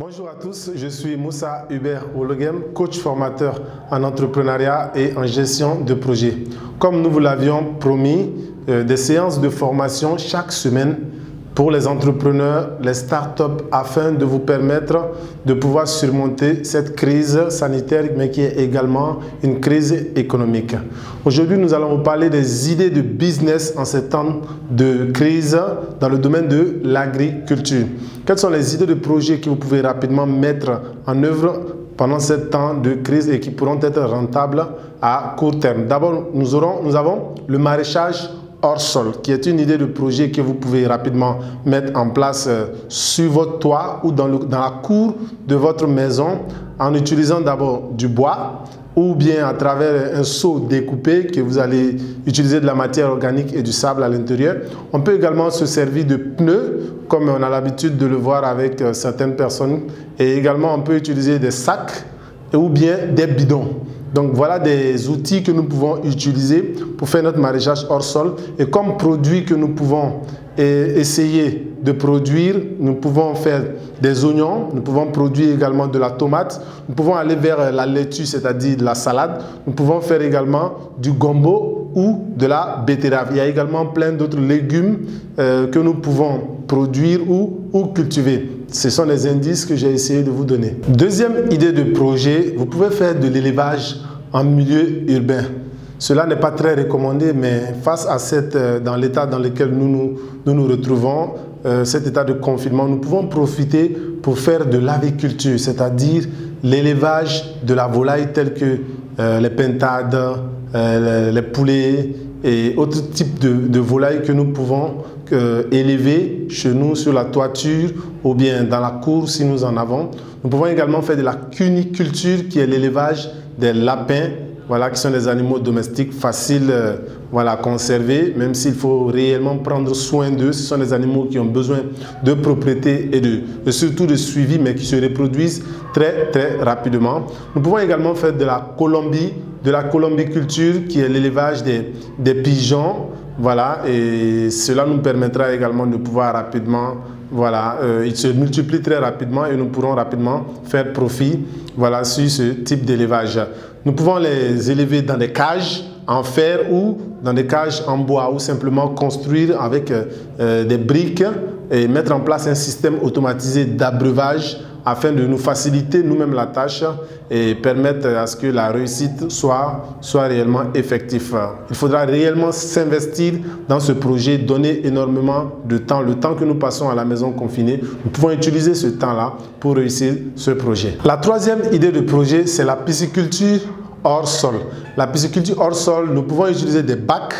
Bonjour à tous, je suis Moussa Hubert Ologem, coach formateur en entrepreneuriat et en gestion de projet. Comme nous vous l'avions promis, des séances de formation chaque semaine pour les entrepreneurs, les startups, afin de vous permettre de pouvoir surmonter cette crise sanitaire, mais qui est également une crise économique. Aujourd'hui, nous allons vous parler des idées de business en ces temps de crise dans le domaine de l'agriculture. Quelles sont les idées de projets que vous pouvez rapidement mettre en œuvre pendant ce temps de crise et qui pourront être rentables à court terme? D'abord, nous avons le maraîchage hors sol, qui est une idée de projet que vous pouvez rapidement mettre en place sur votre toit ou dans la cour de votre maison en utilisant d'abord du bois ou bien à travers un seau découpé que vous allez utiliser de la matière organique et du sable à l'intérieur. On peut également se servir de pneus comme on a l'habitude de le voir avec certaines personnes, et également on peut utiliser des sacs ou bien des bidons. Donc voilà des outils que nous pouvons utiliser pour faire notre maraîchage hors sol. Et comme produit que nous pouvons essayer de produire, nous pouvons faire des oignons, nous pouvons produire également de la tomate, nous pouvons aller vers la laitue, c'est-à-dire de la salade, nous pouvons faire également du gombo ou de la betterave. Il y a également plein d'autres légumes que nous pouvons produire ou cultiver. Ce sont les indices que j'ai essayé de vous donner. Deuxième idée de projet, vous pouvez faire de l'élevage en milieu urbain. Cela n'est pas très recommandé, mais face à dans l'état dans lequel nous nous retrouvons, cet état de confinement, nous pouvons profiter pour faire de l'aviculture, c'est-à-dire l'élevage de la volaille telle que les pintades, les poulets et autres types de volailles que nous pouvons élever chez nous sur la toiture ou bien dans la cour si nous en avons. Nous pouvons également faire de la cuniculture, qui est l'élevage des lapins, voilà, qui sont des animaux domestiques faciles à conserver, même s'il faut réellement prendre soin d'eux. Ce sont des animaux qui ont besoin de propreté et surtout de suivi, mais qui se reproduisent très rapidement. Nous pouvons également faire de la colombiculture, qui est l'élevage des pigeons. Voilà, et cela nous permettra également de pouvoir rapidement, ils se multiplient très rapidement et nous pourrons rapidement faire profit sur ce type d'élevage. Nous pouvons les élever dans des cages en fer ou dans des cages en bois, ou simplement construire avec des briques et mettre en place un système automatisé d'abreuvage afin de nous faciliter nous-mêmes la tâche et permettre à ce que la réussite soit réellement effective. Il faudra réellement s'investir dans ce projet, donner énormément de temps. Le temps que nous passons à la maison confinée, nous pouvons utiliser ce temps-là pour réussir ce projet. La troisième idée de projet, c'est la pisciculture hors sol. La pisciculture hors sol, nous pouvons utiliser des bacs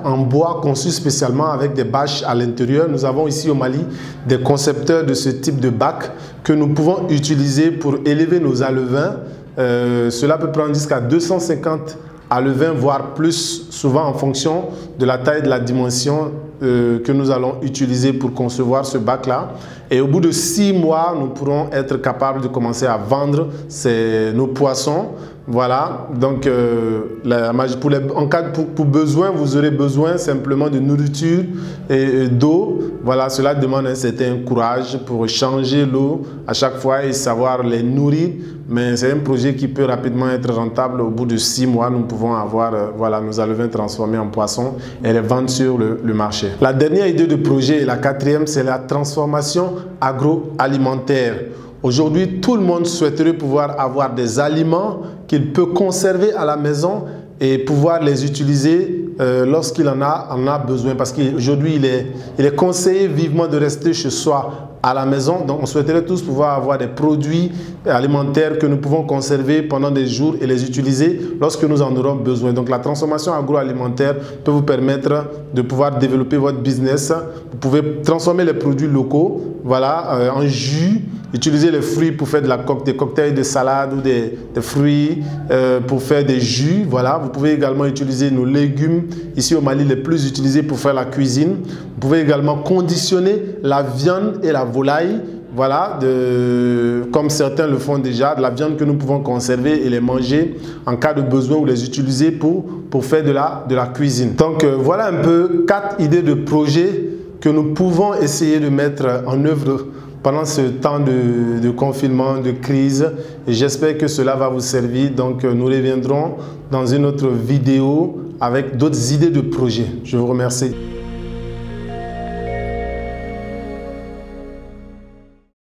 en bois conçus spécialement avec des bâches à l'intérieur. Nous avons ici au Mali des concepteurs de ce type de bacs que nous pouvons utiliser pour élever nos alevins. Cela peut prendre jusqu'à 250 alevins, voire plus, souvent en fonction de la taille et de la dimension que nous allons utiliser pour concevoir ce bac-là. Et au bout de 6 mois, nous pourrons être capables de commencer à vendre nos poissons. Voilà, donc pour besoin, vous aurez besoin simplement de nourriture et d'eau. Voilà, cela demande un certain courage pour changer l'eau à chaque fois et savoir les nourrir. Mais c'est un projet qui peut rapidement être rentable. Au bout de 6 mois, nous pouvons avoir nos alevins transformés en poissons et les vendre sur le marché. La dernière idée de projet, et la quatrième, c'est la transformation agroalimentaire. Aujourd'hui, tout le monde souhaiterait pouvoir avoir des aliments qu'il peut conserver à la maison et pouvoir les utiliser lorsqu'il en a besoin. Parce qu'aujourd'hui, il est conseillé vivement de rester chez soi à la maison. Donc, on souhaiterait tous pouvoir avoir des produits alimentaires que nous pouvons conserver pendant des jours et les utiliser lorsque nous en aurons besoin. Donc, la transformation agroalimentaire peut vous permettre de pouvoir développer votre business. Vous pouvez transformer les produits locaux en jus, utiliser les fruits pour faire des cocktails de salade ou des fruits pour faire des jus. Voilà. Vous pouvez également utiliser nos légumes, ici au Mali, les plus utilisés pour faire la cuisine. Vous pouvez également conditionner la viande et la volaille, comme certains le font déjà, de la viande que nous pouvons conserver et les manger en cas de besoin ou les utiliser pour faire de la cuisine. Donc voilà un peu 4 idées de projets que nous pouvons essayer de mettre en œuvre pendant ce temps de confinement, de crise. Et j'espère que cela va vous servir. Donc, nous reviendrons dans une autre vidéo avec d'autres idées de projets. Je vous remercie.